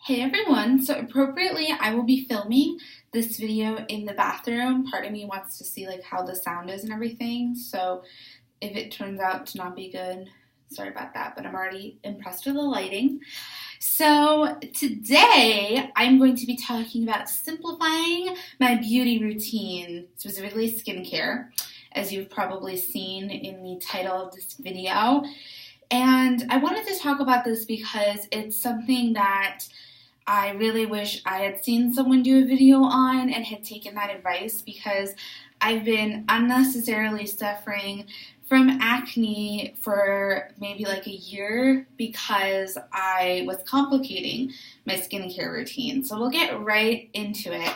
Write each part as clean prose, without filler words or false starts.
Hey everyone, so appropriately I will be filming this video in the bathroom. Part of me wants to see like how the sound is and everything, so if it turns out to not be good, sorry about that, but I'm already impressed with the lighting. So today I'm going to be talking about simplifying my beauty routine, specifically skincare, as you've probably seen in the title of this video. And I wanted to talk about this because it's something that I really wish I had seen someone do a video on and had taken that advice, because I've been unnecessarily suffering from acne for maybe like a year because I was complicating my skincare routine. So we'll get right into it.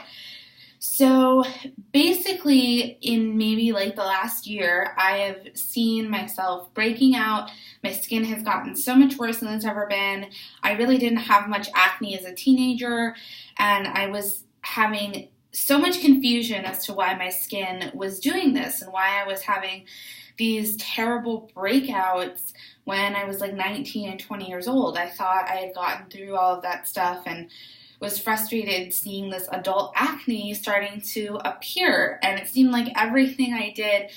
So basically, in maybe like the last year, I have seen myself breaking out. My skin has gotten so much worse than it's ever been. I really didn't have much acne as a teenager, and I was having so much confusion as to why my skin was doing this and why I was having these terrible breakouts when I was like 19 and 20 years old. I thought I had gotten through all of that stuff and was frustrated seeing this adult acne starting to appear, and it seemed like everything I did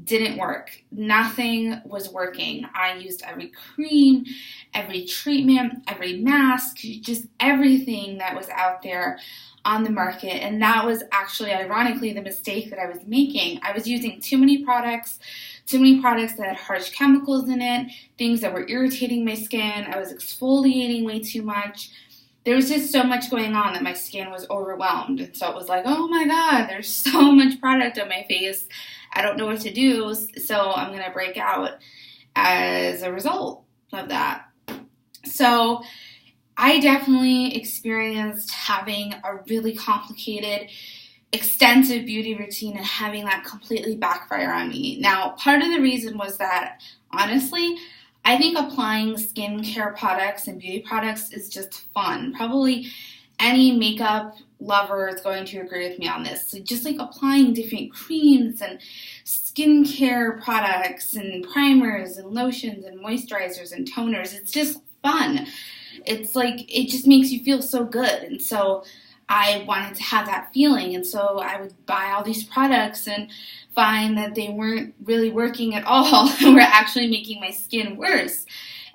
didn't work. Nothing was working. I used every cream, every treatment, every mask, just everything that was out there on the market, and that was actually ironically the mistake that I was making. I was using too many products that had harsh chemicals in it, things that were irritating my skin. I was exfoliating way too much. There was just so much going on that my skin was overwhelmed. And so it was like, oh my God, there's so much product on my face. I don't know what to do. So I'm going to break out as a result of that. So I definitely experienced having a really complicated, extensive beauty routine and having that completely backfire on me. Now, part of the reason was that, honestly, I think applying skincare products and beauty products is just fun. Probably any makeup lover is going to agree with me on this. So just like applying different creams and skincare products and primers and lotions and moisturizers and toners, it's just fun. It's like, it just makes you feel so good. And so I wanted to have that feeling. And so I would buy all these products and find that they weren't really working at all and were actually making my skin worse.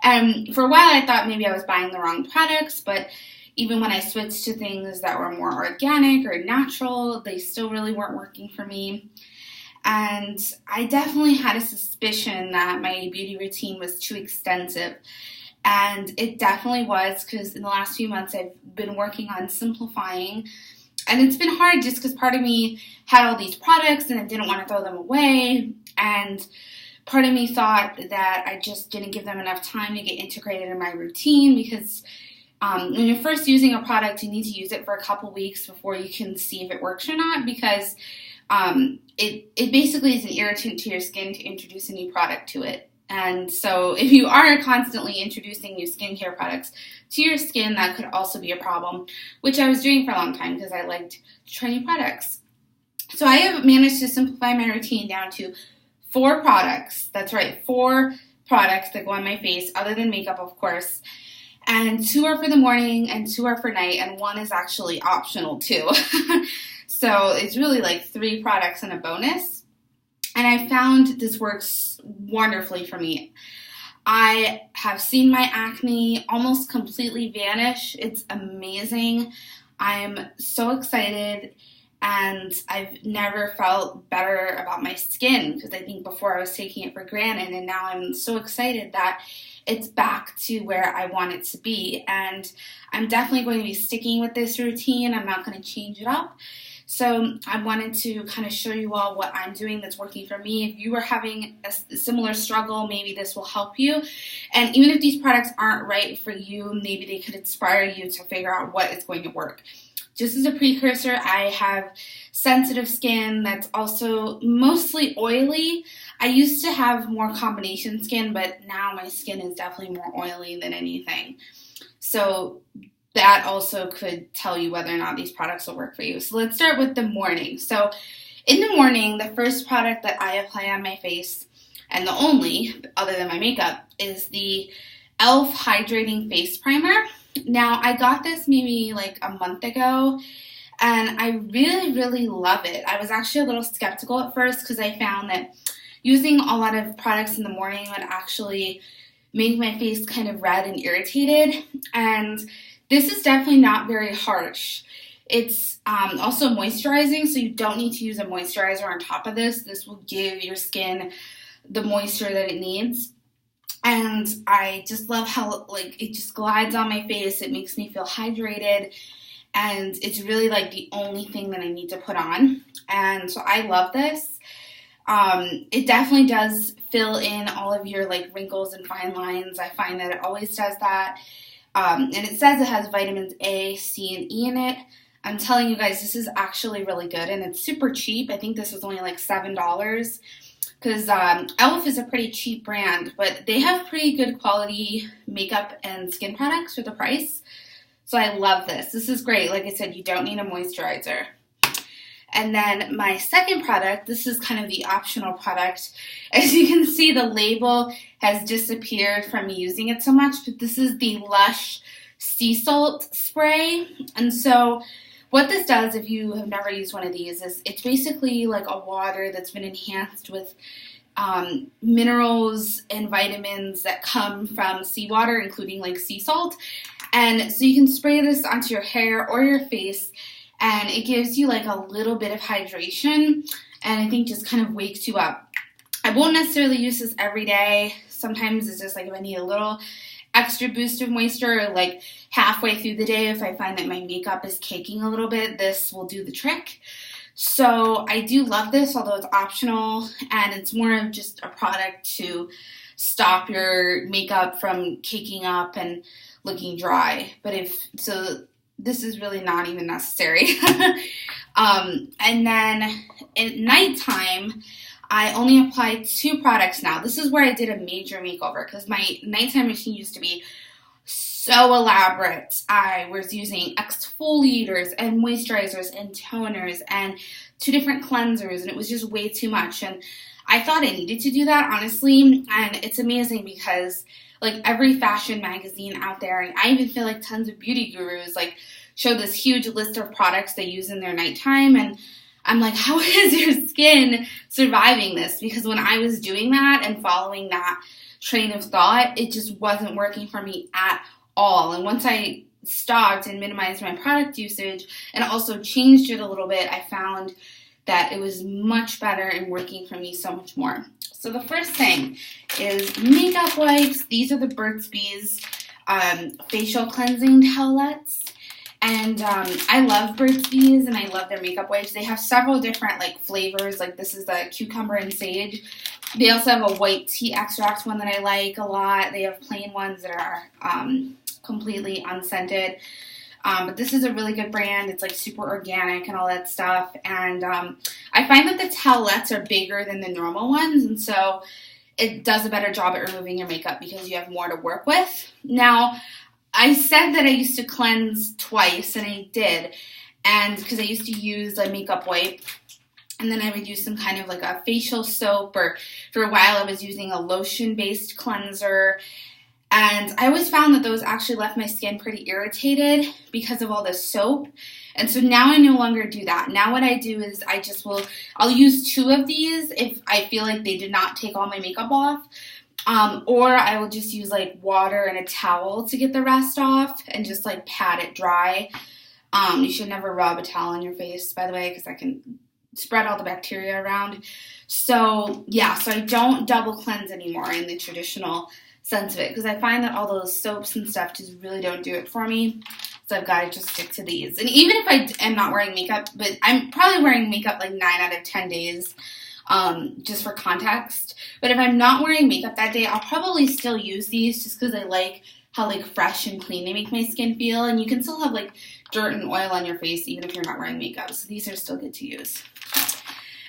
And for a while I thought maybe I was buying the wrong products, but even when I switched to things that were more organic or natural, they still really weren't working for me. And I definitely had a suspicion that my beauty routine was too extensive. And it definitely was, because in the last few months I've been working on simplifying. And it's been hard just because part of me had all these products and I didn't want to throw them away. And part of me thought that I just didn't give them enough time to get integrated in my routine, because when you're first using a product, you need to use it for a couple weeks before you can see if it works or not, because it basically is an irritant to your skin to introduce a new product to it. And so if you are constantly introducing new skincare products to your skin, that could also be a problem, which I was doing for a long time because I liked to try new products. So I have managed to simplify my routine down to 4 products. That's right, 4 products that go on my face, other than makeup, of course. And 2 are for the morning and 2 are for night, and 1 is actually optional too. So it's really like 3 products and a bonus. And I found this works wonderfully for me. I have seen my acne almost completely vanish. It's amazing. I'm so excited, and I've never felt better about my skin, because I think before I was taking it for granted, and now I'm so excited that it's back to where I want it to be. And I'm definitely going to be sticking with this routine. I'm not going to change it up. So I wanted to kind of show you all what I'm doing that's working for me. If you are having a similar struggle, maybe this will help you. And even if these products aren't right for you, maybe they could inspire you to figure out what is going to work. Just as a precursor, I have sensitive skin that's also mostly oily. I used to have more combination skin, but now my skin is definitely more oily than anything. So that also could tell you whether or not these products will work for you. So let's start with the morning. So in the morning, the first product that I apply on my face, and the only, other than my makeup, is the e.l.f. Hydrating Face Primer. Now, I got this maybe like a month ago, and I really, really love it. I was actually a little skeptical at first because I found that using a lot of products in the morning would actually make my face kind of red and irritated, and this is definitely not very harsh. It's also moisturizing, so you don't need to use a moisturizer on top of this. This will give your skin the moisture that it needs. And I just love how like it just glides on my face. It makes me feel hydrated, and it's really like the only thing that I need to put on. And so I love this. It definitely does fill in all of your like wrinkles and fine lines. I find that it always does that. And it says it has vitamins A, C, and E in it. I'm telling you guys, this is actually really good, and it's super cheap. I think this was only like $7 because e.l.f. is a pretty cheap brand, but they have pretty good quality makeup and skin products for the price. So I love this. This is great. Like I said, you don't need a moisturizer. And then my second product, this is kind of the optional product. As you can see, the label has disappeared from me using it so much, but this is the Lush Sea Salt Spray. And so what this does, if you have never used one of these, is it's basically like a water that's been enhanced with minerals and vitamins that come from seawater, including like sea salt. And so you can spray this onto your hair or your face, and it gives you like a little bit of hydration, and I think just kind of wakes you up. I won't necessarily use this every day. Sometimes it's just like if I need a little extra boost of moisture, like halfway through the day, if I find that my makeup is caking a little bit, this will do the trick. So I do love this, although it's optional, and it's more of just a product to stop your makeup from caking up and looking dry. But this is really not even necessary. And then at nighttime, I only apply 2 products now. This is where I did a major makeover because my nighttime routine used to be so elaborate. I was using exfoliators and moisturizers and toners and 2 different cleansers, and it was just way too much. And I thought I needed to do that, honestly, and it's amazing because like every fashion magazine out there, and I even feel like tons of beauty gurus like show this huge list of products they use in their nighttime, and I'm like, how is your skin surviving this? Because when I was doing that and following that train of thought, it just wasn't working for me at all. And once I stopped and minimized my product usage and also changed it a little bit, I found that it was much better and working for me so much more. So the first thing is makeup wipes. These are the Burt's Bees facial cleansing towelettes. And I love Burt's Bees, and I love their makeup wipes. They have several different like flavors. Like this is the cucumber and sage. They also have a white tea extract one that I like a lot. They have plain ones that are completely unscented. But this is a really good brand. It's like super organic and all that stuff. And I find that the towelettes are bigger than the normal ones, and so it does a better job at removing your makeup because you have more to work with. Now, I said that I used to cleanse twice, and I did, and because I used to use a makeup wipe, and then I would use some kind of like a facial soap, or for a while I was using a lotion-based cleanser, and I always found that those actually left my skin pretty irritated because of all the soap, and so now I no longer do that. Now what I do is I'll use 2 of these if I feel like they did not take all my makeup off. Or I will just use like water and a towel to get the rest off and just like pat it dry. You should never rub a towel on your face, by the way, because that can spread all the bacteria around. So yeah, so I don't double cleanse anymore in the traditional sense of it because I find that all those soaps and stuff just really don't do it for me. So I've got to just stick to these. And even if I am not wearing makeup, but I'm probably wearing makeup like 9 out of 10 days. Just for context. But if I'm not wearing makeup that day, I'll probably still use these just because I like how like fresh and clean they make my skin feel. And you can still have like dirt and oil on your face even if you're not wearing makeup. So these are still good to use.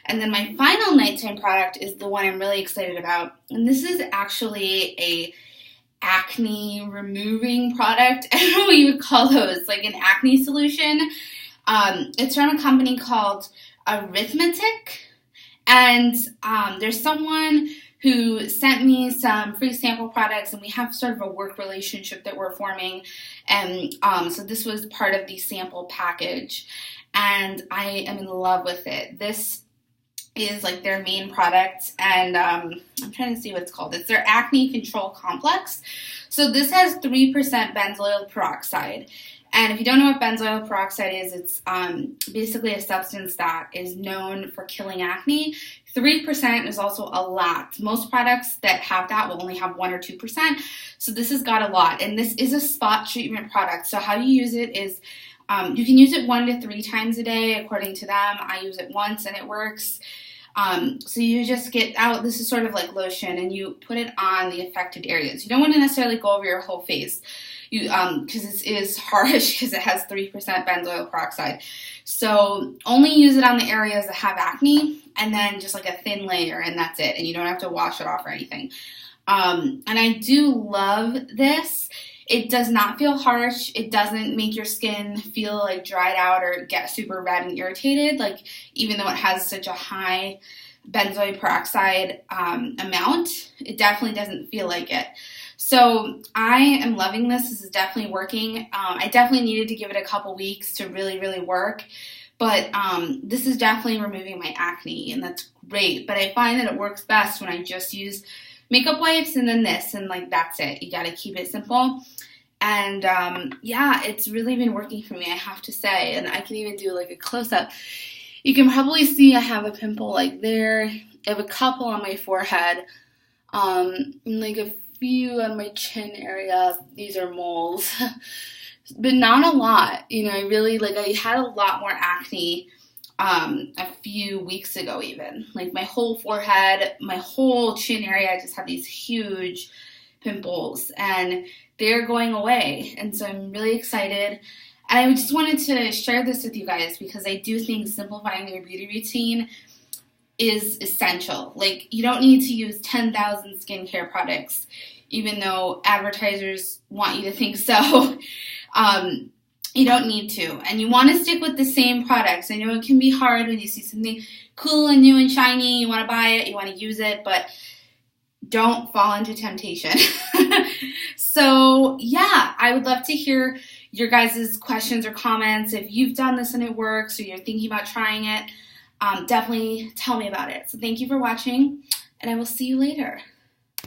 And then my final nighttime product is the one I'm really excited about. And this is actually a acne removing product. I don't know what you would call those, like an acne solution. It's from a company called Arithmetic. And there's someone who sent me some free sample products, and we have sort of a work relationship that we're forming. And so this was part of the sample package, and I am in love with it. This is like their main product, and I'm trying to see what it's called. It's their acne control complex. So this has 3% benzoyl peroxide. And if you don't know what benzoyl peroxide is, it's basically a substance that is known for killing acne. 3% is also a lot. Most products that have that will only have 1 or 2%. So this has got a lot. And this is a spot treatment product. So how you use it is you can use it 1 to 3 times a day, according to them. I use it once and it works. So you just get out, this is sort of like lotion, and you put it on the affected areas. You don't want to necessarily go over your whole face, because it is harsh because it has 3% benzoyl peroxide. So only use it on the areas that have acne, and then just like a thin layer, and that's it. And you don't have to wash it off or anything. And I do love this. It does not feel harsh. It doesn't make your skin feel like dried out or get super red and irritated. Like, even though it has such a high benzoyl peroxide amount, it definitely doesn't feel like it. So I am loving this. This is definitely working. I definitely needed to give it a couple weeks to really, really work. But this is definitely removing my acne, and that's great. But I find that it works best when I just use makeup wipes and then this, and like that's it. You gotta keep it simple. And yeah, it's really been working for me, I have to say. And I can even do like a close-up. You can probably see I have a pimple like there. I have a couple on my forehead, and like a few on my chin area. These are moles, but not a lot. You know, I had a lot more acne a few weeks ago even. Like my whole forehead, my whole chin area, I just have these huge pimples, and they're going away. And so I'm really excited. And I just wanted to share this with you guys because I do think simplifying your beauty routine is essential. Like, you don't need to use 10,000 skincare products, even though advertisers want you to think so. You don't need to. And you want to stick with the same products. I know it can be hard when you see something cool and new and shiny. You want to buy it, you want to use it, but don't fall into temptation. So yeah, I would love to hear your guys' questions or comments. If you've done this and it works, or you're thinking about trying it, definitely tell me about it. So thank you for watching, and I will see you later.